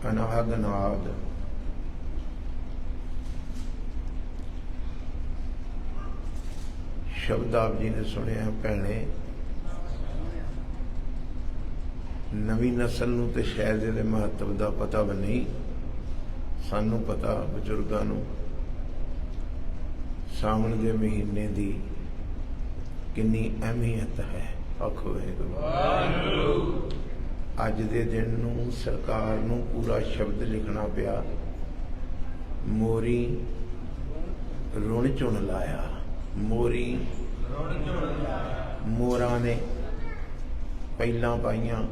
ਅਨਾਦ ਅਨਾਦ ਸ਼ਬਦ ਆਪ ਜੀ ਨੇ ਸੁਣਿਆ। ਭੈਣੇ, ਨਵੀਂ ਨਸਲ ਨੂੰ ਤੇ ਸ਼ਾਇਦ ਇਹਦੇ ਮਹੱਤਵ ਦਾ ਪਤਾ ਵੀ ਨਹੀਂ, ਸਾਨੂੰ ਪਤਾ ਬਜ਼ੁਰਗਾਂ ਨੂੰ ਸਾਵਣ ਦੇ ਮਹੀਨੇ ਦੀ ਕਿੰਨੀ ਅਹਿਮੀਅਤ ਹੈ। ਆਖੋ ਵਾਹਿਗੁਰੂ। ਅੱਜ ਦੇ ਦਿਨ ਨੂੰ ਸਰਕਾਰ ਨੂੰ ਪੂਰਾ ਸ਼ਬਦ ਲਿਖਣਾ ਪਿਆ, ਮੋਰੀ ਰੁਣ ਚੁਣ ਲਾਇਆ। ਮੋਰੀ ਮੋਰਾਂ ਨੇ ਪਹਿਲਾਂ ਪਾਈਆਂ,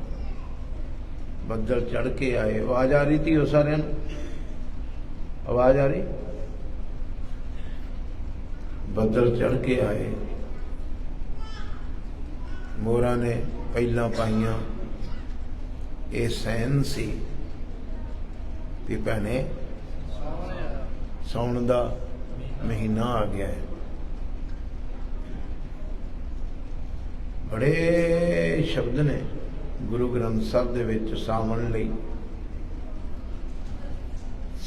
ਬੱਦਲ ਚੜ ਕੇ ਆਏ। ਆਵਾਜ਼ ਆ ਰਹੀ ਥੀ ਉਹ ਸਾਰਿਆਂ ਨੂੰ? ਆਵਾਜ਼ ਆ ਰਹੀ? ਬੱਦਲ ਚੜ ਕੇ ਆਏ, ਮੋਰਾਂ ਨੇ ਪਹਿਲਾਂ ਪਾਈਆਂ। ਇਹ ਸੈਨ ਸੀ ਵੀ ਭੈਣੇ ਸਾਉਣ ਦਾ ਮਹੀਨਾ ਆ ਗਿਆ ਹੈ। ਬੜੇ ਸ਼ਬਦ ਨੇ ਗੁਰੂ ਗ੍ਰੰਥ ਸਾਹਿਬ ਦੇ ਵਿੱਚ ਸਾਵਣ ਲਈ।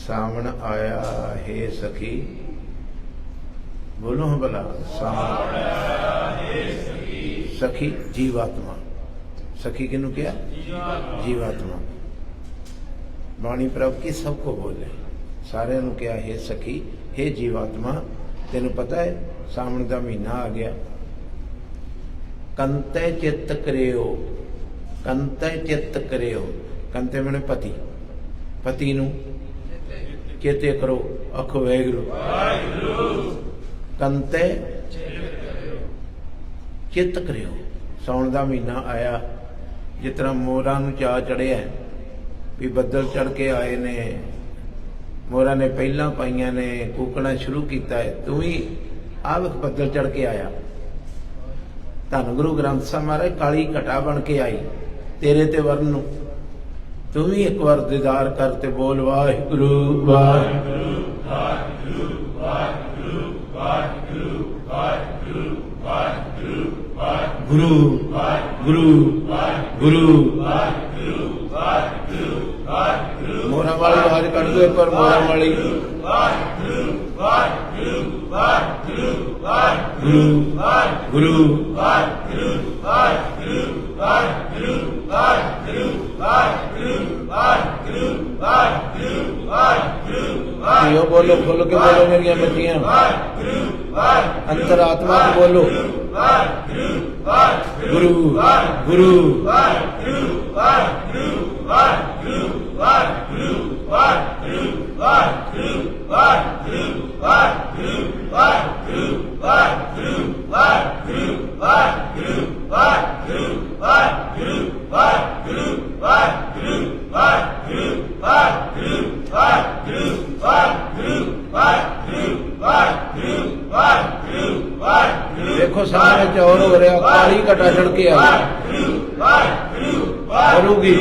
ਸਾਵਣ ਆਇਆ ਹੈ ਸਖੀ, ਬੋਲੋ ਭਲਾ। ਸਾਵਣ ਆਇਆ ਹੈ ਸਖੀ। ਸਖੀ ਜੀਵਾਤਮਾ। सखी किन्नू क्या? जीवात्मा। बाणी प्रभ की सबको बोले, सारे नू क्या? हे सखी, हे जीवात्मा, तेन पता है सावण का महीना आ गया। कंते चित्त करियो, कंते चित्त करियो। कंते मैंने पति, पति नू चेते करो। आखो वाहिगुरू। कंते चित्त करियो। साउण का महीना आया, जिस तरह मोरां नूं चाह चढ़िया भी बदल चढ़ के आए ने, मोरां ने पहलां पाईयां ने, कूकना शुरू किया है। तू भी आ विख बदल चढ़ के आया। धन गुरु ग्रंथ साहब महाराज काली घटा बन के आई तेरे ते वरन नूं। तू भी एक बार दीदार कर ते बोल वाहिगुरू वाहिगुरू वाहिगुरू वाहिगुरू वाहिगुरू वाहिगुरू वाहिगुरू गुरु गुरु गुरु। मोरा वाली आवाज कर दो एक बार। मोरा वाली गुरु गुरु यो बोलो, खोलो के बोलो मेरी बच्चियां। अंतरात्मा को बोलो गुरु गुरु। देखो सामने चौर हो रहा, काली घटा चढ़ के आई बोलूगी।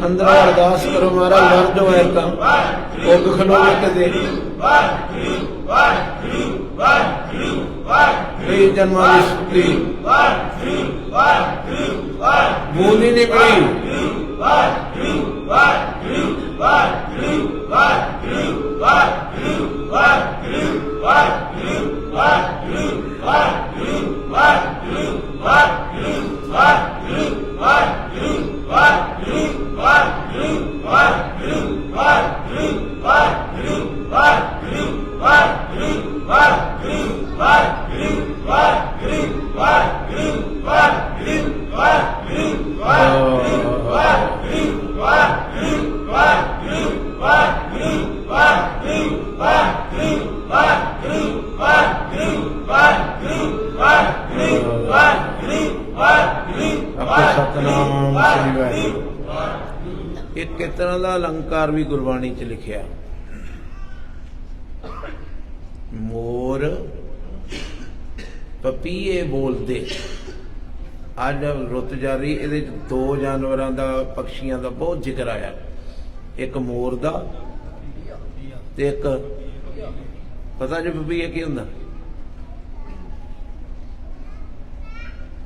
अंदर अरदास करो महाराज, मर जो है वो खलोगे कदे जन्मा की बूंद ही नहीं पड़ी। एक कितना का अलंकार भी गुरबाणी च लिखिया। मोर पपीए बोलते। अज रुत जा रही, ये दो जानवरों का, पक्षियों का बहुत जिक्र आया। एक मोर का ते एक पता जो पपीए की हुंदा?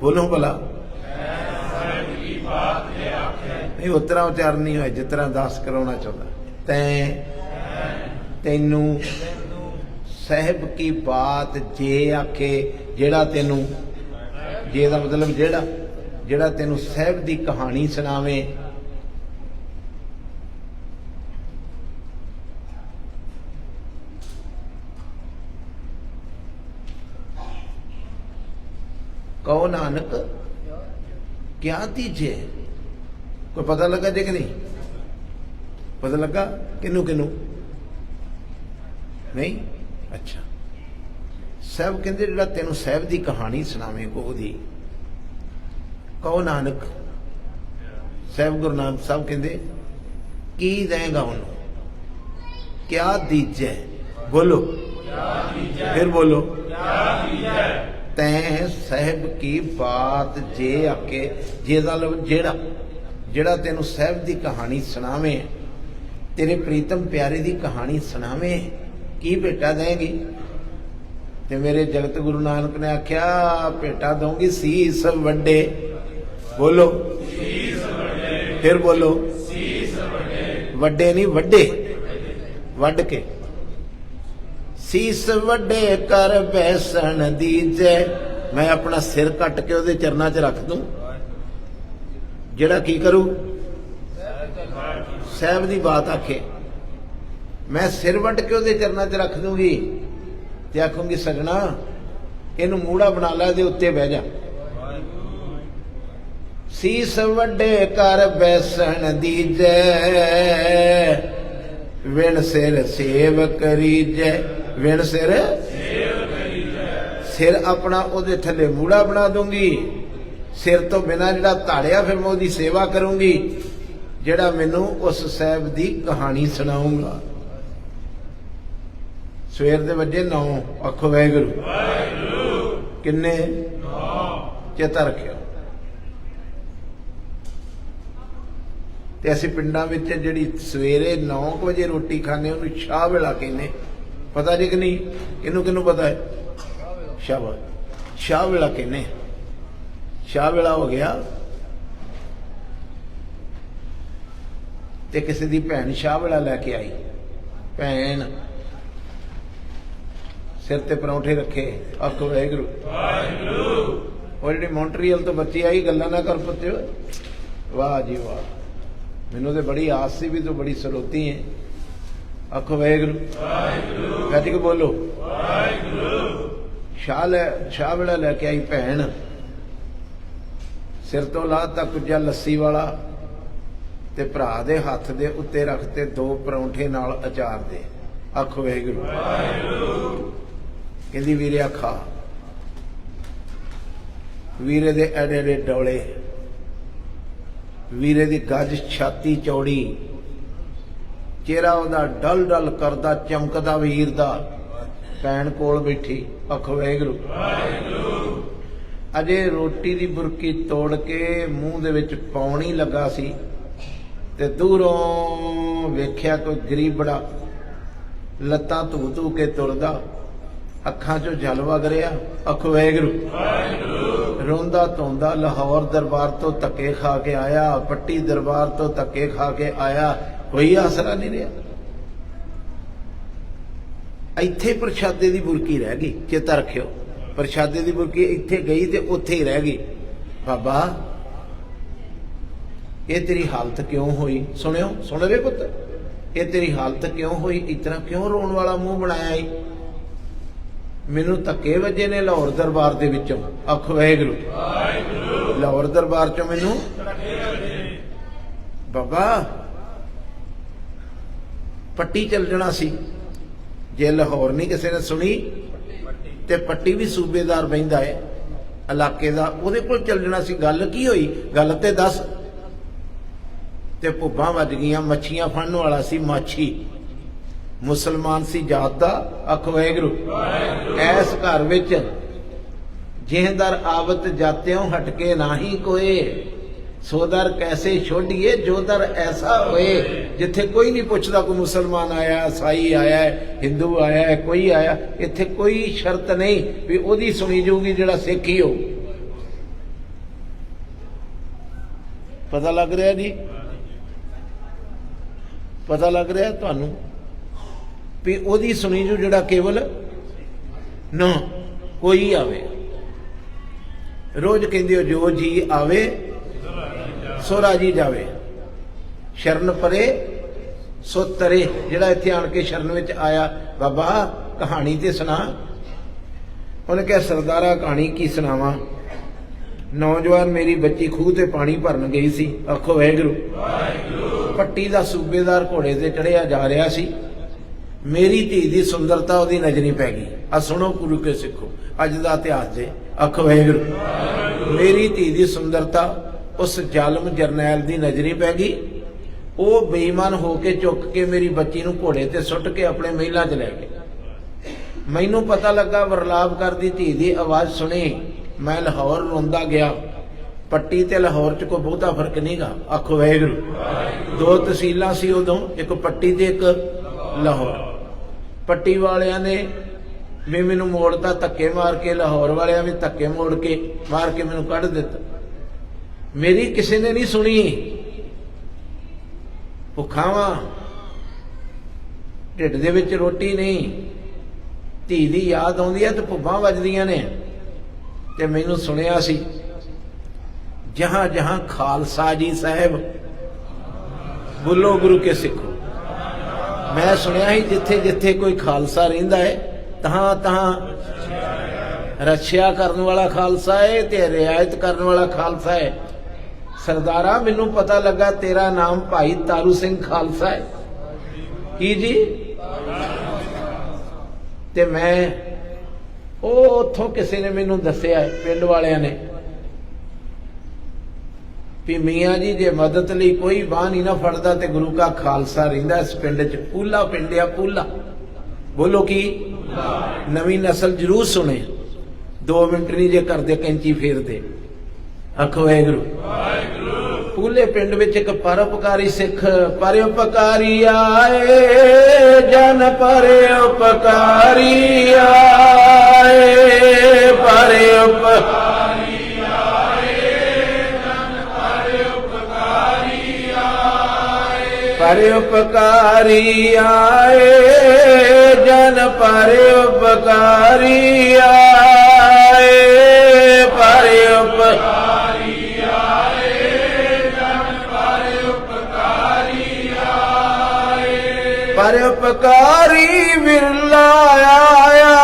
बोलो भला नहीं, उतरा उच्चारण नहीं होया जिस तरह दास कराना चाहता। तैनू साहब की बात जे आखे, जेड़ा तेनू, जे दा मतलब जेड़ा तेनू साहब दी कहानी सुनावे, कहो नानक क्या दीजे। कोई पता लगा जे कि नहीं? पता लगा किनू किनू नहीं? अच्छा, साहब कहते जो तेन साहब की कहानी सुनावे गोदी, कहो नानक। साहब गुरु नानक साहब कहते की देगा उन्होंने, क्या दीजे। बोलो फिर बोलो, तैं साहब की बात जे आके, जेड़ा तेनू साहब की कहानी सुनावे, तेरे प्रीतम प्यारे की कहानी सुनावे, की भेटा देंगी? ते मेरे जगत गुरु नानक ने आख्या भेटा दूंगी सीस वड्डे। बोलो फिर बोलो, वड्डे नहीं वड्डे, वड के सीस वड्डे कर बैसन दीजे। मैं अपना सिर कट के उहदे चरना च रख दूं, जेड़ा की करूं साहब की बात आखे, मैं सिर वड के उहदे चरना च रख दूंगी ते आखूंगी सजना इनू मूड़ा बना ला, दे उत्ते बह जा। सीस वड्डे कर बैसन दीजे, विण सिर सेव करीजे। विण सिर सिर अपना उहदे थले मूड़ा बना दूंगी, सिर तो बिना जिहड़ा धाड़िया फिर मैं उहदी सेवा करूंगी, जिहड़ा मैनू उस साहब की कहानी सुनाऊंगा। सवेर दे वजे 9, आखो वाहिगुरू। किन्ने? चेता रखियो। ते असीं पिंडां विच जिहड़ी सवेरे 9 बजे रोटी खाने उहनूं शाह वेला कहने, पता जी कि नहीं? किनू किनू पता है? शाबाश, शाह वेला कहने। शाह वेला हो गया ते किसी दी भैन शाह वेला लैके आई, भैन सिर ते परौंठे रखे, आखो वाहिगुरू। और जिहड़ी मॉन्ट्रीयल तो बच्ची आई, गल्लां ना कर पुत्त, वाह जी वाह, मैनू तो बड़ी आस सी भी तू बड़ी सरोती है। आखो वाहिगुरू, कह के बोलो। शाह वेला लैके आई भैन, सिर तो लाता कुजा लस्सी वाला, ते भरा दे हथ दे उत्ते रखते 2 परौंठे नाल अचार दे। आखो वाहिगुरू। कहंदी वीरे खा। वीरे दे एडे एडे डोले, वीरे दी गज छाती चौड़ी, चेहरा उहदा डल डल करदा चमकदा वीर दा, भैन कोल बैठी। आखो वाहिगुरू। अजे रोटी दी बुरकी तोड़ के मूँह दे विच पाउण ही लगा सी ते दूरों वेख्या कोई गरीब बड़ा लत्तां धू धू के तुरदा, अखां चों जल वग रिहा। आखो वाहिगुरू। रोंदा धोंदा लाहौर दरबार तो धक्के खा के आया, पट्टी दरबार तो धक्के खा के आया, कोई आसरा नहीं रहा। इत्थे प्रशादे की बुरकी रह गई, चेता रखियो, प्रशादे की बुरकी इत्थे गई ते उत्थे ही रह गई। बाबा ये तेरी हालत क्यों हुई? सुनियो, सुन रे पुत्र, ये तेरी हालत क्यों हुई? इतना क्यों रोन वाला मुंह बनाया ही? मैनू धक्के वजे ने लाहौर दरबार दे विचों। आखो वाहिगुरू। लाहौर दरबार चों मैनू बाबा पट्टी चल जाना सी, जे लाहौर नहीं किसी ने सुनी ते पट्टी भी सूबेदार बहिंदा है इलाके का, उहदे कोल चल जाना सी। गल की हुई? गल ते दस। ते भुब्बां वज गईयां, मच्छियां फड़न वाला सी माछी, मुसलमान सी जात दा। आखो वाहिगुरू। ऐस घर विच जेहदर आवत जात्यों हटके नाही कोई, सोदर कैसे छोड़िए जोदर ऐसा होए। जिथे कोई नहीं पूछता, कोई मुसलमान आया, ईसाई आया है, हिंदू आया है, कोई आया, इत्थे कोई शर्त नहीं भी ओदी सुनी जाऊगी जेड़ा सिख ही हो। पता लग रहा जी, पता लग रहा तुहानू भी ओदी सुनी जो जिहड़ा केवल ना कोई आवे। रोज कहंदे हो जो जी आवे सो राजी जावे, शरण परे सो तरे। जिहड़ा इत्थे आण के शरण विच आया, बाबा कहानी ते सुना। उन्हें कहा सरदारा कहानी की सुनावा। नौजवान मेरी बच्ची खूह ते पानी भरन गई सी। आखो वाहिगुरू। पट्टी दा सूबेदार घोड़े ते चढ़िया जा रहा सी। मेरी धी दी सुंदरता उहदी नजरी पै गई। आ सुनो गुरु के सिखो, अज दा इतिहास जे। आखो वाहिगुरू। मेरी धी दी सुंदरता उस जालम जरनैल दी नजरी पै गई। वो बेईमान होके चुक के मेरी बच्ची नूं घोड़े ते सुट के अपने महलां च लै गए। मैनू पता लगा वरलाप करदी धी दी आवाज़ सुनी। मैं लाहौर रोंदा गया। पट्टी ते लाहौर च कोई बहुता फर्क नहीं गा। आखो वाहिगुरू। दो तहसीलां सी उदों, एक पट्टी ते एक लाहौर। पट्टी वालियां ने भी मैनू मोड़ता धक्के मार के, लाहौर वालियां भी धक्के मोड़ के मार के मैनू कढ़ दिता। मेरी किसी ने नहीं सुनी। भुखा वां, ढिड दे विच रोटी नहीं, धी दी याद आउंदी है तो भुब्बां वजदियां ने। ते मैनू सुनिया सी जहां जहां खालसा जी साहब, बोलो गुरु के सिखो। मैं सुनिया ही जिथे जिथे कोई खालसा रहिंदा है तहां तहां रक्षा करने वाला खालसा है ते रियायत करने वाला खालसा है। सरदारा मैनू पता लगा तेरा नाम भाई तारू सिंह खालसा है। की जी? ते मैं उथों किसी ने मैनू दसिया, पिंड वालियां ने, भी मियाँ जी जे मदद लई कोई बाह नहीं ना फड़दा ते गुरु का खालसा रहिंदा इस पिंड च। पूला पिंड आ, पूला। बोलो की? नवी नस्ल जरूर सुने। 2 मिनट नहीं जे करदे कैंची फेरदे। आखो वाहिगुरू। पूले पिंड विच एक परोपकारी सिख, परोपकारी आए जन परोपकारी आए, परोपकारी परोपकारी आए जन परोपकारी आए, परोपकारी परोपकारी विरला आया,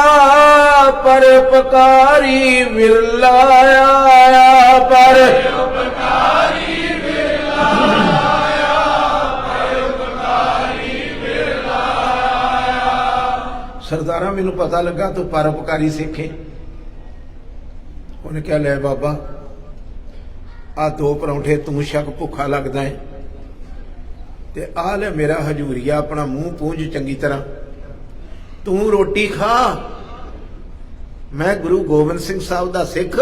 परोपकारी विरला आया, परोपकारी विरला आया, परोपकारी विरला आया। सरदारा मैनू पता लगा तू परोपकारी सिखे। उन्हें क्या ले बाबा आ 2 परौंठे तू शक भुखा लगता है ते आ ले मेरा हजूरिया अपना मूँह पूंज चंगी तरह, तू रोटी खा। मैं गुरु गोबिंद सिंह साहब दा सिख,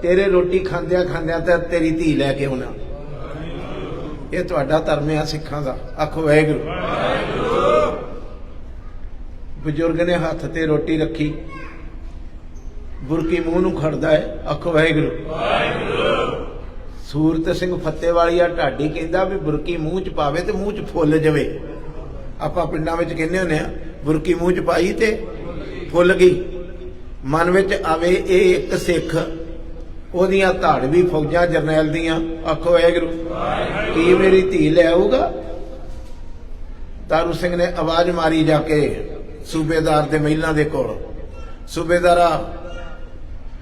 तेरे रोटी खांदिया खांदिया ते तेरी धी लैके आउणा। ये तुहाडा धर्म है सिखां दा। आखो वाहिगुरू। बजुर्ग ने हथ ते रोटी रखी, बुरकी मूँह नूं खड़दा है। आखो वाहिगुरू। सूरत सिंह फत्ते वाली आ ढाडी कहंदा भी बुरकी मूँह च पावे ते मूँह च फुੱਲ जावे। आपां पिंडां विच कहंदे हुंदे आ बुरकी मूँह च पाई ते फुੱਲ गई। मन विच आवे ये एक सिख, ओदियां धाड़वी फौजां जरनैल दियां। आखो वाहिगुरू। की मेरी धी ले आऊगा? तारू सिंह ने आवाज मारी जाके सूबेदार दे महिलां दे कोल, सूबेदारा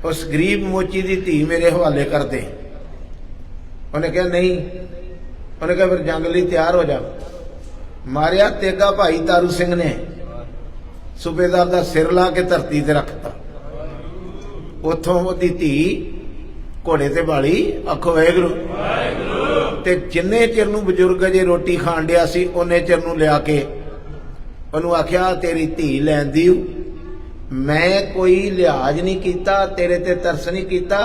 उस गरीब मोची दी धी मेरे हवाले कर दे। उन्हें कहा नहीं। उन्हें कहा फिर जंग लई तैयार हो जा। मारिया तेगा भाई तारू सिंह ने, सूबेदार दा सिर ला के धरती ते रखता। उथों ओदी धी घोड़े ते बाली। आखो वाहिगुरू। ते जिन्ने चिर नूं बजुर्ग अजे रोटी खाण डिया सी उन्ने चिर नूं लिया के उन्होंने आख्या तेरी धी लैंदी। मैं कोई लिहाज नहीं किया, तेरे ते तरस नहीं किया।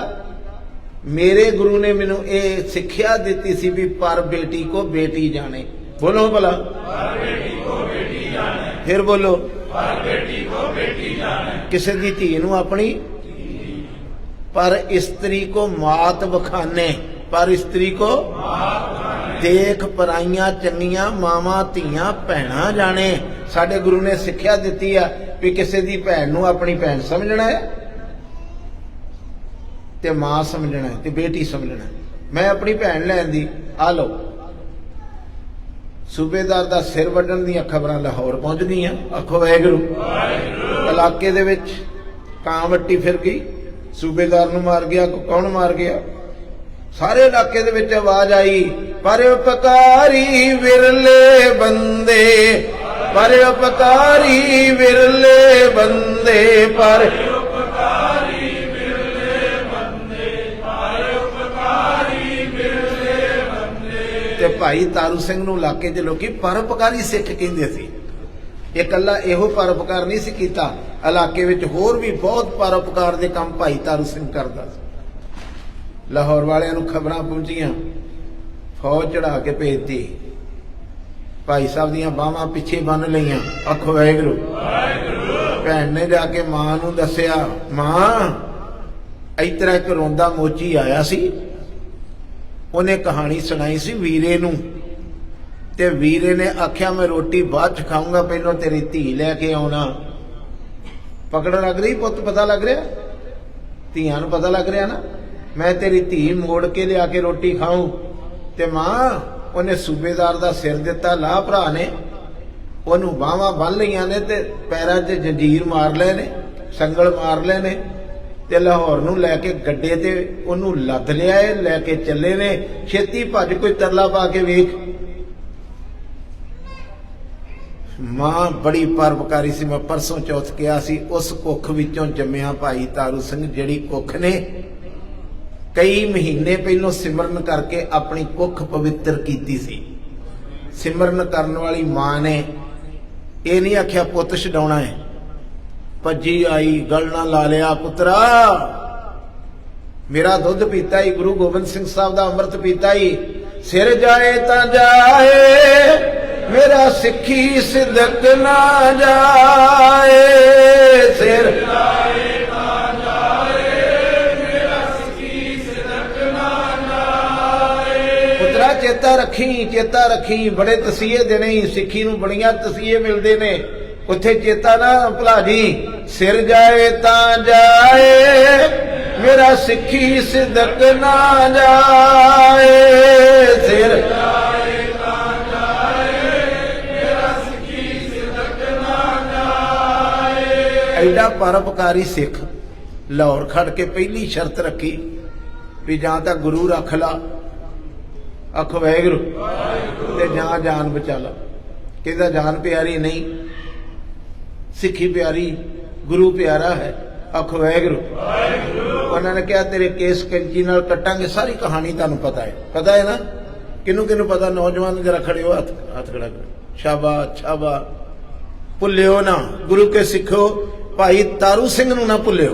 मेरे गुरु ने मैनू ये सिक्ख्या दी सी भी पर बेटी को बेटी जाने। बोलो भला। पर बेटी को बेटी जाने। फिर बोलो। पर बेटी को बेटी जाने। किसी दी धी नूं अपनी, पर स्त्री को मात बखाने, पर स्त्री को देख पराइयां चंगियां मावां धीआं भैणां जाने। साडे गुरु ने सिक्ख्या दित्ती है भी किसी दी भैण नूं अपनी भैण समझना है ते मां समझना है ते बेटी समझना है। मैं अपनी भैण लैन दी आ लो। सूबेदार दा सिर वड्डण दीआं खबरां लाहौर पहुंच गईयां। आखो वाहिगुरू। इलाके दे विच कां वट्टी फिर गई, सूबेदार नूं मार गया। कौन मार गया? सारे इलाके दे विच आवाज आई, परोपकारी विरले बंदे, परोपकारी विरले बंदे, परोपकारी विरले बंदे, परोपकारी विरले बंदे। ते भाई तारू सिंह नूं इलाके च लोकी परोपकारी सिख कहंदे सी। इकल्ला इहो परोपकार नहीं सी कीता, इलाके विच होर भी बहुत परोपकार दे काम भाई तारू सिंह करदा सी। लाहौर वालियां नूं खबरां पहुंचियां, फौज चढ़ा के भेजती। भाई साहब दीयां बाहां पिछे बन लईयां। आखो वाहिगुरू। भैन ने जाके मां नूं दस्सिया, मां इस तरह एक रोंदा मोची आया सी, उन्हें कहानी सुनाई सी वीरे नूं, ते वीरे ने आख्या मैं रोटी बाद च खाऊंगा, पहलों तेरी धी लैके आउणा। पकड़ लग रही पुत्त? पता लग रहा? धीआं नूं पता लग रहा ना? मैं तेरी धी मोड़ के लिया के रोटी खाऊं। ते मां उन्हें सूबेदार दा सिर दिता, ला भरा ने ओनू बाहां बन लईयां ने ते पैरां 'च जंजीर मार लए ने, संगल मार लए ने, ते लाहौर नूं लैके गड्डे ते ओनू लद लिया है, लैके चले ने। छेती भज, कोई तरला पा के वेख। मां बड़ी परोपकारी सी। मैं परसों चौथ कहा सी, उस कुख विचों जम्मिया भाई तारू सिंह, जिहड़ी कुख ने कई महीने पहलों सिमरन करके अपनी कुख पवित्र कीती सी। सिमरन करने वाली मां ने ये नहीं आख्या पुत छडाउणा है, भजी आई गल ना ला लिया, पुत्रा मेरा दुध पीता ही, गुरु गोबिंद सिंह साहब का अमृत पीता ही। सिर जाए ता जाए, मेरा सिक्खी सिदक ना जाए, सिर जाए ता जाए, मेरा सिक्खी सिदक ना जाए। पुत्रा चेता रखी, चेता रखी, बड़े तसीहे देने ही, सिक्खी नूं बड़ियां तसीहे मिलते ने, उत्थे चेता ना भुला जी। सिर जाए ता जाए, मेरा सिक्खी सिदक ना जाए, सिर जाए ता जाए, मेरा सिक्खी सिदक ना जाए। एडा परोपकारी सिख लाहौर खड़ के पहली शर्त रखी भी जां तां गुरु रख ला, आखो वाहिगुरू, ते जां जान बचा ला। कहता जान प्यारी नहीं, सिक्खी प्यारी, गुरु प्यारा है, आखो वाहिगुरू। उन्होंने कहा तेरे केस कैंची नाल कटांगे। सारी कहानी तुहानूं पता है ना? किनू किनू पता? नौजवान जरा खड़े हो, हाथ खड़ा करो। शाबाश शाबाश। भुल्लिओ ना, गुरु के सिखो, भाई तारू सिंह नूं ना भुल्लिओ।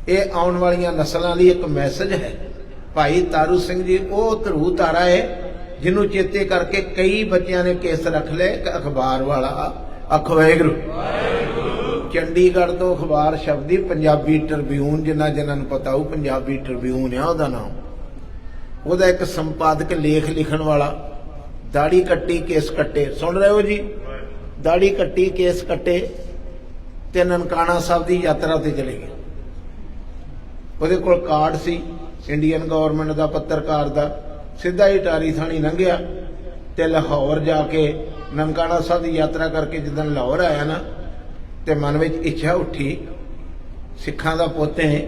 ये आउण वालियां नस्लां लई एक मैसेज है। भाई तारू सिंह जी वो धरू तारा है जिन्हों चेते करके कई बच्चों ने केस रख ले। एक अखबार वाला, आखो वाहिगुरू। चंडीगढ़ तो अखबार शब्दी पंजाबी ट्रिब्यून, जिन्हों पता हो पंजाबी ट्रिब्यून है उसका नाम। वह एक संपादक लेख लिखण वाला, दाढ़ी कट्टी केस कट्टे, सुन रहे हो जी? दाढ़ी कट्टी केस कट्टे ते ननकाना साहब की यात्रा ते चले गए। ਉਹਦੇ ਕੋਲ कार्ड सी इंडियन गवर्नमेंट का, पत्रकार का। सीधा ही टारी थानी लंघिया ते लाहौर जाके ननकाना साहब की यात्रा करके जिदन लाहौर आया ना, ते मन में इच्छा उठी सिखां दा पुत है,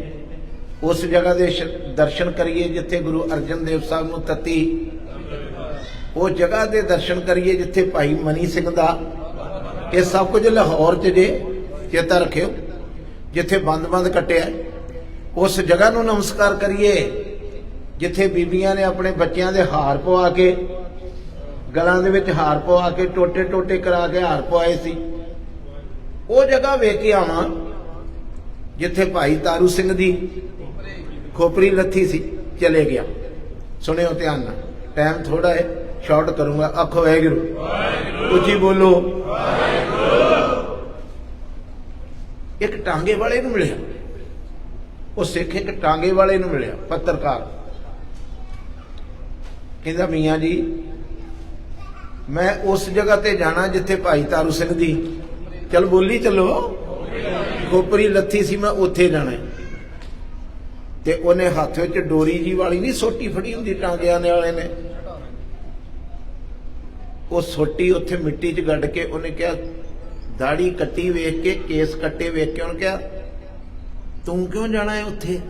उस जगह के दर्शन करिए जिथे गुरु अर्जन देव साहब नूं तत्ती, वो जगह के दर्शन करिए जिथे भाई मनी सिंह दा। ये सब कुछ लाहौर च जे चेता रखियो, जिथे बंद बंद कटिया, उस जगह नूं नमस्कार करिए जिथे बीबियां ने अपने बच्चों के हार पवा के, गलों दे विच हार पवा के, टोटे टोटे करा के हार पवाए सी। वो जगह वेख के आवां जिथे भाई तारू सिंह दी खोपड़ी लथी सी। चले गया। सुनियो ध्यान नाल, टाइम थोड़ा है, शॉर्ट करूंगा। आखो वाहिगुरू, उची बोलो। एक टांगे वाले नूं मिलिया, वो सिख एक टांगे वाले नूं मिलिया, पत्रकार। कहता मियाँ जी मैं उस जगह ते जाना जिथे भाई तारू सिंह दी चल बोली चलो खोपरी लथी सी, मैं उत्थे जाना। ते उन्हें हाथ विच डोरी जी वाली नहीं सोटी फड़ी हुंदी टांगियां ने वाले ने, वो सोटी उत्थे मिट्टी च गड्ढ के उन्हें क्या दाढ़ी कट्टी वेख के केस कट्टे वेख के उन्हें क्या तू क्यों जाना है उत्थे,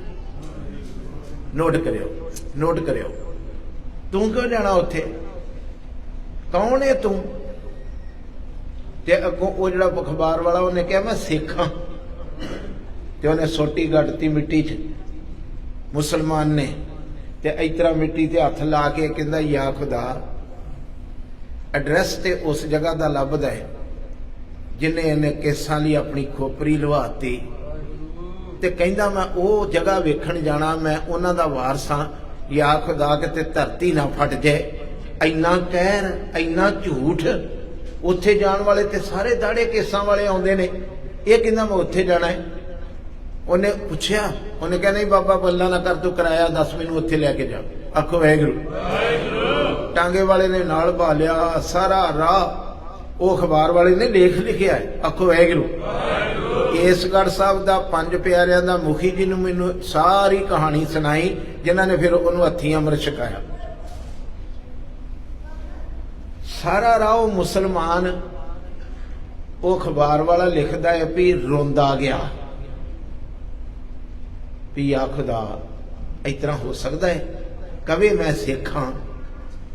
नोट करियो नोट करियो, तू क्यों जाना उत्थे, कौन है तू। ते अगों वो जिहड़ा अखबार वाला उन्हें कहा मैं सिख हाँ, ते उन्हें सोटी गड्ढती मिट्टी च मुसलमान ने, ते इस तरह मिट्टी ते हथ ला के कहंदा या खुदा एड्रैस ते उस जगह का लभदा है जिन्हें इन्हें केसां लई अपनी खोपरी लवाती, ते कहंदा मैं वो जगह वेखण जाना, मैं उन्हां दा वारस हां, या खुदा किते धरती ना फट जाए। इन्ना कहर इन्ना झूठ, उत्थे जाण वाले ते सारे दाड़े केसां वाले आउंदे ने, ये कहंदा मैं उत्थे जाना है। उन्हें पूछया, उन्हें कहा नहीं बाबा बल्ला ना कर, तू कराया दस मैनू उत्थे लैके जा। आखो वाहिगुरू। टांगे वाले ने नाल भालिया सारा राह, वो अखबार वाले ने लेख लिखिया है। आखो वाहिगुरू। केसगढ़ साहब दा पंज प्यारियां दा मुखी जी ने मैनू सारी कहानी सुनाई, जिन्हां ने फिर उन्होंने हथी अमृत छकाया। सारा राह वो मुसलमान, वो अखबार वाला लिखता है भी रोंदा गया भी या खुदा इस तरह हो सकता है, कवे मैं सिख हाँ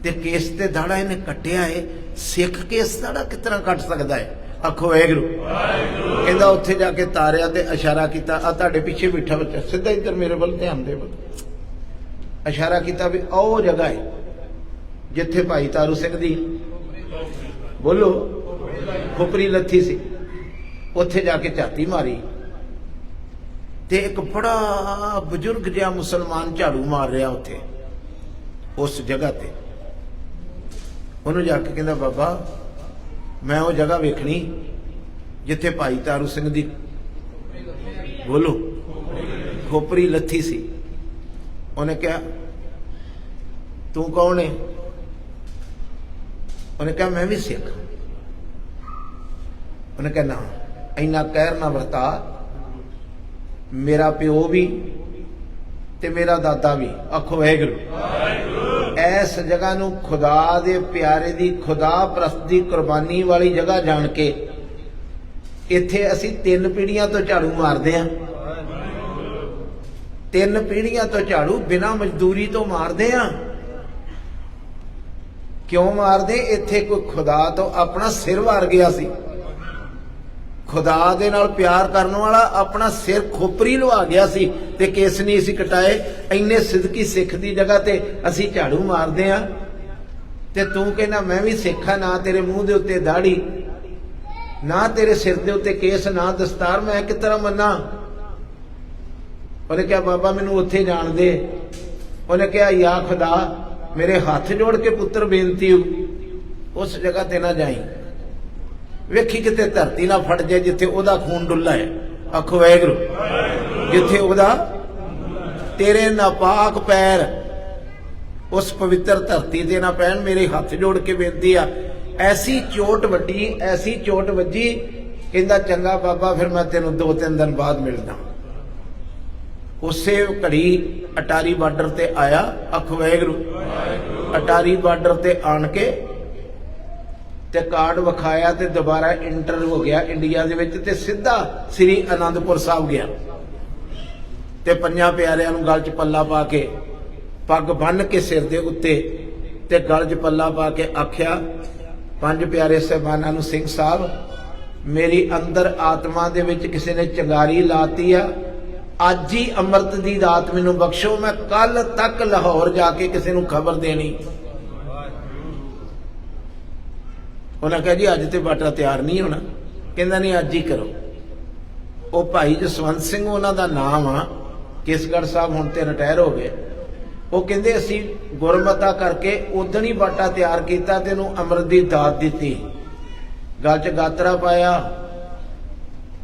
ते केस ते दाड़ा इन्हें कट्टिया है, सिख केस दाड़ा किस तरह कट सकता है। आखो वाहिगुरू। कहंदा उत्थे जाके तारिया ते इशारा किया, आ तुहाडे पीछे बैठा बच्चा सीधा इधर मेरे वाल ध्यान दे, इशारा किया भी ओ जगह है जिथे भाई तारू सिंह दी बोलो खोपरी लथी सी, उत्थे जाके झाती मारी ते एक बड़ा बजुर्ग जिहा मुसलमान झाड़ू मार रहा उत्थे उस जगह ते। उन्होंने जाके कहंदा बाबा मैं वो जगह वेखनी जिथे भाई तारू सिंह दी बोलो खोपरी लथी सी। उन्हें कहा तू कौन है, उन्हें कहा मैं भी सिख। उन्हें कहा ना इन्ना कहर ना वरता, मेरा प्यो भी ते मेरा दादा भी। आखो वाहिगुरू। इस जगह नूं खुदा दे प्यारे दी खुदा परस्त दी कुर्बानी वाली जगह जान के इत्थे असीं 3 पीढ़ियां तो झाड़ू मारदे हां, 3 पीढ़ियां तो झाड़ू बिना मजदूरी तो मारदे हां। क्यों मारदे? इत्थे कोई खुदा तो अपना सिर वार गया सी, खुदा दे नाल प्यार करने वाला अपना सिर खोपरी लवा गया सी ते केस नहीं सी कटाए। इन्ने सिद्की सिख दी जगह ते असी झाड़ू मारदे हां ते तू कहना मैं भी सिख हां, ना तेरे मुंह दे उत्ते दाढ़ी, ना तेरे सिर दे उत्ते केस, ना दस्तार, मैं किस तरह मन्ना। उन्हें कहा बाबा मैनू उत्थे जान दे। उन्हें कहा या खुदा मेरे हाथ जोड़ के पुत्र बेनती उस जगह ते ना जाई, वेखी किते धरती ना फट जाए जिथे ओदा खून डुला है। आखो वाहिगुरू। जिथे ओदा तेरे नापाक पैर उस पवित्र धरती ते ना पैन, मेरे हाथ जोड़ के बेनती आ। ऐसी चोट वड्डी, ऐसी चोट वजी, कहंदा चंगा बाबा फिर मैं तेनों 2-3 दिन बाद मिलदा। उसे घड़ी अटारी बार्डर ते आया। आखो वाहिगुरू। अटारी बार्डर ते आन के ते कार्ड विखाया ते दोबारा इंटर हो गया इंडिया दे विच ते सीधा श्री आनंदपुर साहब गया ते 5 प्यारियां नूं गल च पल्ला पा के पग बन के सिर दे उत्ते ते गल च पल्ला पा के आख्या 5 प्यारे साहबानां नूं सिंह साहब मेरी अंदर आत्मा दे विच किसी ने चंगारी लाती आ, अज ही अमृत दी दात मैनूं बख्शो, मैं कल तक लाहौर जाके किसी नूं खबर देनी। उन्हें कहा जी अज तो बाटा तैयार नहीं होना, कहना नहीं अज ही करो। वो भाई जसवंत सिंह उन्हों का नाम आ, केसगढ़ साहब हुण ते रिटायर हो गए। वो कहते असी गुरमता करके उदण ही बाटा तैयार किया, तेनों अमृत की दात दी, गल च गात्रा पाया।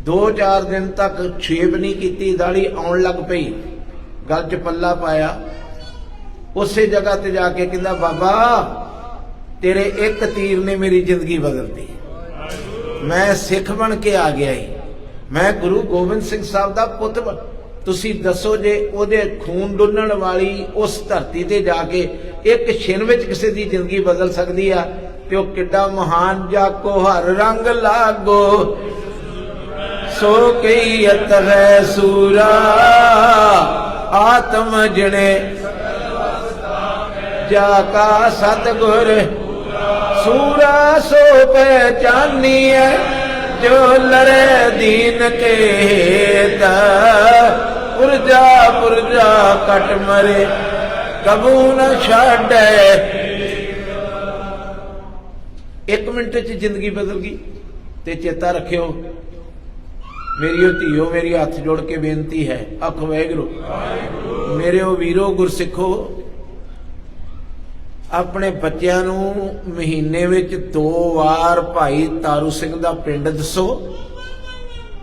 2-4 दिन तक छेप नहीं की, दाढ़ी आउण लग पई, गल च पल्ला पाया उसे जगह ते जाके कहंदा बाबा तेरे एक तीर ने मेरी जिंदगी बदल दी, मैं सिख बन के आ गया ही, मैं गुरु गोबिंद सिंह साहब दा पुत। तुसी दसो जे ओदे खून डुलण वाली उस धरती ते जाके एक छिन विच किसी दी जिंदगी बदल सकदी आ ते ओह किड्डा महान जाको हर रंग लागो सो कई अत है सूरा आत्म जिणे जाका सतगुर सूरा सो पहचानी है जो लड़े दीन के हेत पुरजा पुरजा कट मरे कबू न छाड़े। एक मिनट च जिंदगी बदल गई। ते चेता रखियो मेरी धीओ मेरी हाथ जोड़ के बेनती है, अख वाहिगुरू मेरे वीरो गुरसिखो अपने बच्चों नूं महीने विच 2 वार भाई तारू सिंह दा पिंड दसो,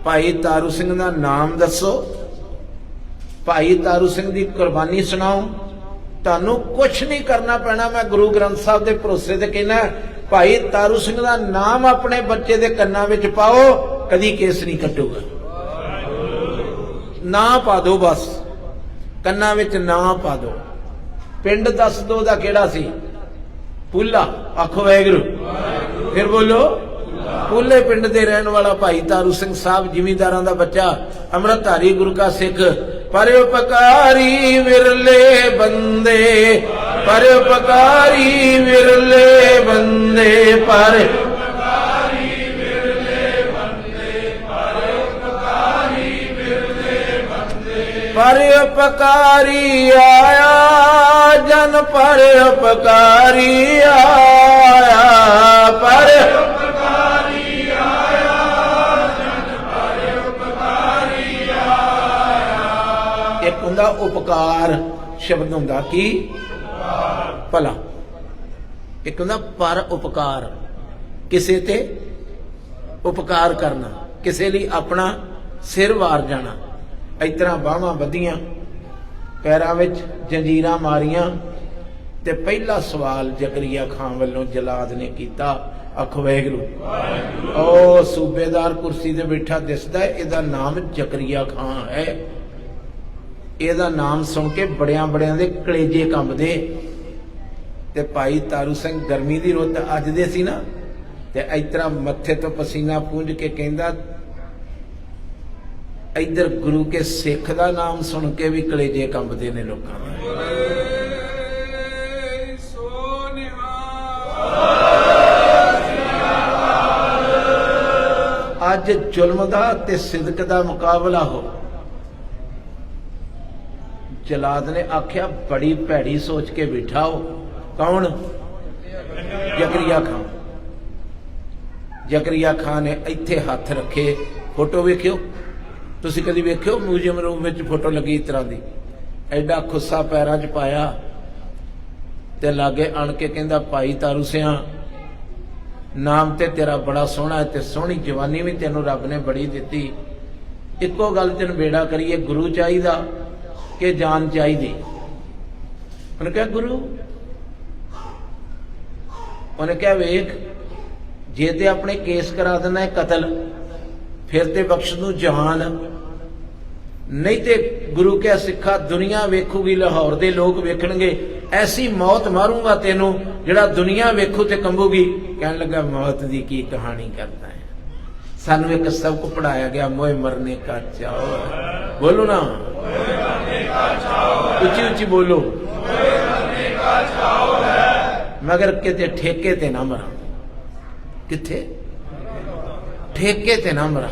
भाई तारू सिंह दा नाम दसो, भाई तारू सिंह दी कुर्बानी सुनाओ। तुहानूं कुछ नहीं करना पैना। मैं गुरु ग्रंथ साहब दे भरोसे ते कहना भाई तारू सिंह दा नाम अपने बच्चे दे कन्नां विच पाओ, कदी केस नहीं कटूगा। ना पा दो, बस कन्नां विच ना पा दो। पिंड दस दो दा केड़ा सी? पुला। आखो वाहिगुरू, फिर बोलो। पुले पिंड दे रहन वाला भाई तारू सिंह साहब जिमींदारां दा बच्चा, अमृतधारी गुरु का सिख। परोपकारी विरले बंदे, परोपकारी विरले बंदे, परोपकारी आया जन परोपकारी आया, परोपकारी आया जन परोपकारी आया। एक हुंदा उपकार शब्द हुंदा की भला, एक हुंदा पर उपकार किसे ते उपकार करना, किसे लिए अपना सिर वार जाना। इस तरह बाहां बधियां पैरां विच जंजीरां मारियां ते पहला सवाल जकरिया खान वालों जलाद ने किया, आखो वाहिगुरू। ओ सूबेदार कुर्सी ते बैठा दिसदा है, इहदा नाम जकरिया खान है। इहदा नाम सुन के बड़ियां बड़ियां दे कलेजे कंबदे। ते भाई तारू सिंह गर्मी दी रुत अज दे सी ना, ते इस तरह मत्थे तो पसीना पूंज के कहंदा इधर गुरु के सिख का नाम सुन के भी कलेजे कंबदे ने लोगों के। अज जुल्म दा ते सिदक दा मुकाबला हो। जलाद ने आख्या बड़ी भैड़ी सोच के बैठा हो। कौन? जकरिया खान। जकरिया खान ने इत्थे हाथ रखे। फोटो वेखियो, तुसी कदी वेखियो म्यूजियम रूम में फोटो लगी इस तरह की? एडा खुस्सा पैरां च पाया ते लागे आण के कहंदा भाई तारू सिंह नाम ते तेरा बड़ा सोहना है ते सोहनी जवानी भी तेनों रब ने बड़ी दिती। इको गल च नबेड़ा करिए, गुरु चाहिदा कि जान चाहिदी? उन्हें कहा गुरु। उन्हें कहा वेख जे ते अपने केस करा देना है कतल, फिर ते बख्श दूं जान, नहीं ते गुरु क्या सिखा दुनिया वेखूगी, लाहौर दे लोग वेखणगे, ऐसी मौत मारूंगा तेनों जिहड़ा दुनिया वेखू ते कंबूगी। कहने लगा मौत दी की कहानी करता है, सानू एक सबक पढ़ाया गया, मोए मरने का चाओ है। बोलो ना, उची उची बोलो, मगर किते ठेके ते ना मरा। किथे? ठेके ते ना मरा,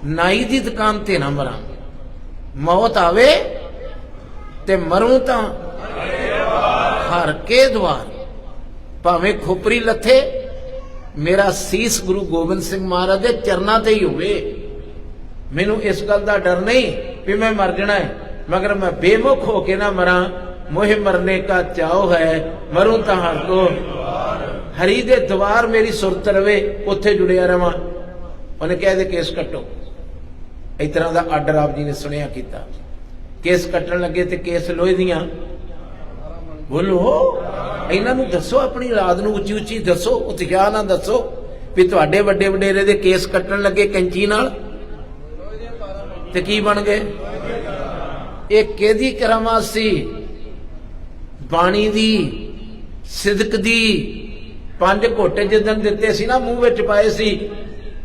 नाई दी दुकान ते ना मरा। मौत आवे ते मरूं तां हर के द्वार, भावें खोपरी लथे, मेरा सीस गुरु गोबिंद सिंह महाराज दे चरनां ते ही होवे। मैनू इस गल दा डर नहीं भी मैं मर जाना है, मगर मैं बेमुख होके ना मरा। मोहे मरने का चाव है, मरूं तां हर को हरी दे द्वार मेरी सुरत रवे, उत्थे जुड़िया रवां। उन्हें कह दे केस कट्टो। इस तरह का आर्डर आप जी ने सुनिया किया। केस कट्टन लगे तो केस लोहे दियां बोलो इन्हां नूं दसो, अपनी औलाद नूं उच्ची उच्ची दसो, उत्साह नाल दसो भी तुहाडे वड्डे वडेरे दे केस कट्टण लगे कैंची नाल ते की बन गए। ये किहदी करामात सी? बाणी दी, सिदक दी। 5 घोटे जिदन दिते सी ना मूँह विच पाए सी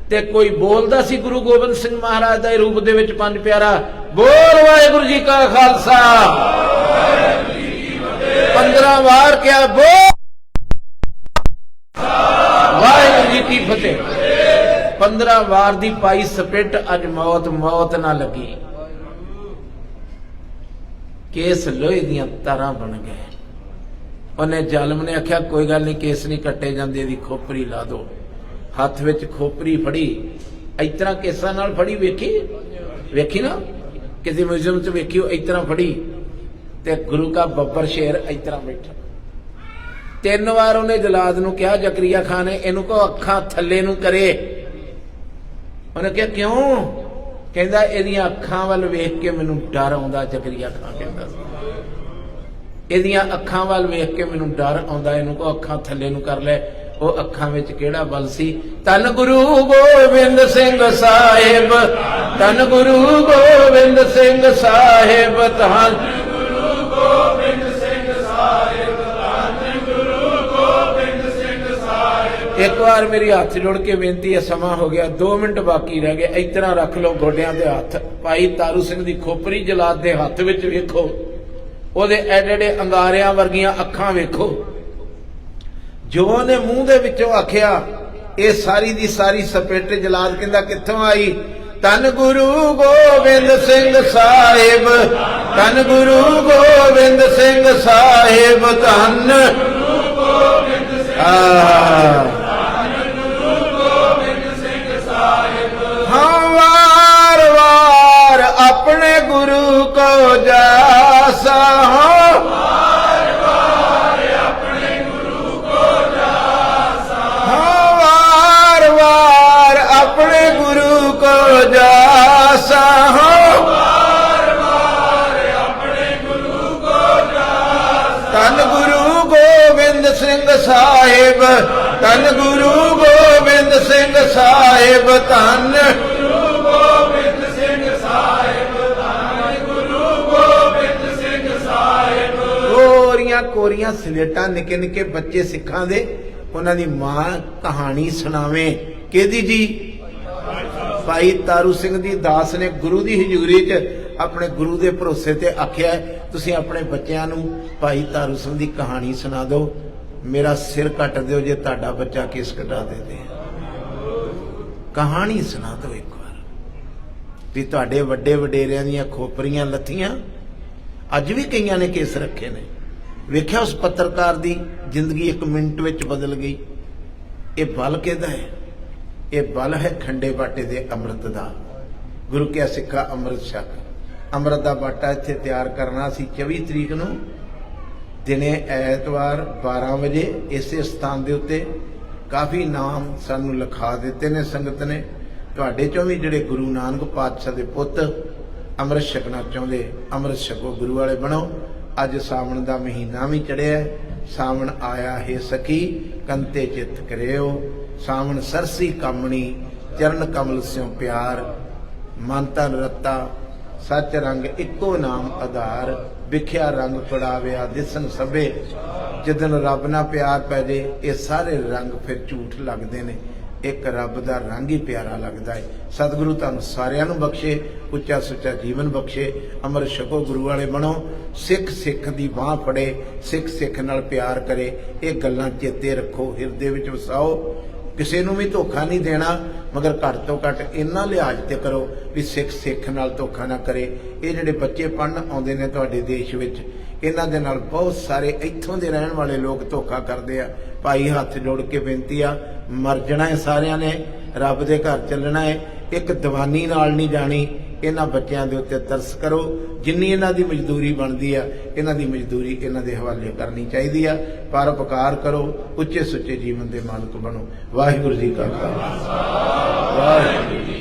ते कोई बोलदा सी गुरु गोबिंद सिंह महाराज दे रूप दे विच 5 प्यारा, बोल वाहिगुरू जी का खालसा 15 बार क्या बोल वाहिगुरू जी की फतेह। 15 बार दी पाई सपिट, अज मौत मौत ना लगी। केस लोहे दियां तारां बन गए। उन्हें जालम ने आख्या कोई गल नहीं, केस नहीं कट्टे जांदे, इहदी खोपरी ला दो। हथ विच खोपरी फड़ी, इस तरह केसां नाल फड़ी, वेखी ना किसी म्यूजियम च वेखियो, इस तरह फड़ी ते गुरु का बब्बर शेर इस तरह बैठा। 3 बार उन्हें जलाद नूं कहा, जकरिया खान ने इहनूं को अखां थल्ले नूं करे। उन्हें कहा क्यों? कहंदा इहदियां अखां वल वेख के मैनूं डर आउंदा। जकरिया खान कहंदा इहदियां अखां वल वेख के मैनूं डर आउंदा, इहनूं को अखां थल्ले नूं कर ले। वो अखां विच किहड़ा बल सी? धन गुरु गोबिंद सिंह साहिब, धन गुरु गोबिंद सिंह साहिब, धन गुरु गोबिंद सिंह साहिब, धन गुरु गोबिंद सिंह साहिब। एक बार मेरी हाथ जोड़ के बेनती है, समा हो गया, 2 मिनट बाकी रह गए। इस तरह रख लो गोडियां दे हथ। भाई तारू सिंह दी खोपरी जलाद दे हथ विच वेखो, ओदे एडे एडे अंगारियां वर्गियां अखां वेखो। जो ने मूँह दे विचों आखिया, ये सारी दी सारी सपेट जलाद कहंदा कित्थों आई? धन गुरु गोबिंद सिंह साहिब, धन गुरु गोबिंद सिंह साहिब, धन गुरु गोबिंद सिंह साहिब। हाँ वार वार अपने गुरु को जासा, अपने गुरु को जासा हो, बार बार अपने गुरु को जासा। धन गुरु गोबिंद सिंह साहिब, धन गुरु गोबिंद सिंह साहिब, धन गुरु गोबिंद सिंह साहिब, धन गुरु गोबिंद सिंह साहिब। कोरियां कोरियां सलेटां निके निके बच्चे सिखां दे, उन्हां दी मां कहानी सुनावे। किहदी जी? भाई तारू सिंह दी दास ने गुरु दी हजूरी च अपने गुरु दे भरोसे ते आख्या, तुसीं अपने बच्चों नूं भाई तारू सिंह दी कहानी सुना दो, मेरा सिर कट दिओ जे तुहाडा बच्चा केस कटा दे। कहानी सुना दो एक बार भी तुहाडे वड्डे वडेरियां दीयां खोपरियां लत्थियां। अज भी कईयां ने केस रखे ने। वेख्या उस पत्रकार दी जिंदगी 1 मिनट विच बदल गई। ये बल किहदा है? ये बल है खंडे बाटे दे अमृत दा। गुरु क्या सिखा अमृत छक। अमृत दा बाटा इत्थे तैयार करना सी 24 तरीक नूं दिने ऐतवार 12 बजे इसे स्थान दे उत्ते। काफ़ी नाम सानू लिखा दिते ने संगत ने। तुहाडे चों भी जिहड़े गुरु नानक पातशाह दे पुत अमृत छकना चाहुंदे, अमृत छको, गुरु वाले बनो। अज सावन दा महीना भी चढ़िया। सावन आया है सखी कंते चित करियो। सावन सरसी कामणी चरण कमल स्यों प्यार। मन तन रत्ता सच रंग इको नाम आधार। विख्या रंग पड़ाविया दिसन सभे। जिदन रब ना प्यार पै जे ये सारे रंग फिर झूठ लगते ने। एक रब दा रंग ही प्यारा लगता है। सतगुरु तुहानू सारियां नू बख्शे, उच्चा सुच्चा जीवन बख्शे। अमृत छको, गुरु वाले बनो। सिख सिख दी बांह फड़े, सिख सिख नाल प्यार करे। ये गल्लां चेते रखो, हिरदे विच वसाओ। किसी नू भी धोखा नहीं देना, मगर घट तो घट इन्ना लिहाज ते करो भी सिख सिख नाल धोखा ना करे। ये जिहड़े बच्चे पढ़न आउंदे ने तुहाडे देश विच, इन्हां दे नाल बहुत सारे इत्थों दे रहण वाले लोग धोखा करदे आ। भाई हाथ जोड़ के बेनती आ, मर जाना है सारिਆਂ ने, रब दे घर चलना है। एक दीवानी नाल नहीं जानी। इन्हां बच्चों के उत्ते तरस करो। जिन्नी इन्हां दी मजदूरी बनती है, इन्हां दी मजदूरी इन्हां दे हवाले करनी चाहिए है। परोपकार करो, उच्चे सुच्चे जीवन के मालक बनो। वाहिगुरू जी का खालसा, वाहिगुरू।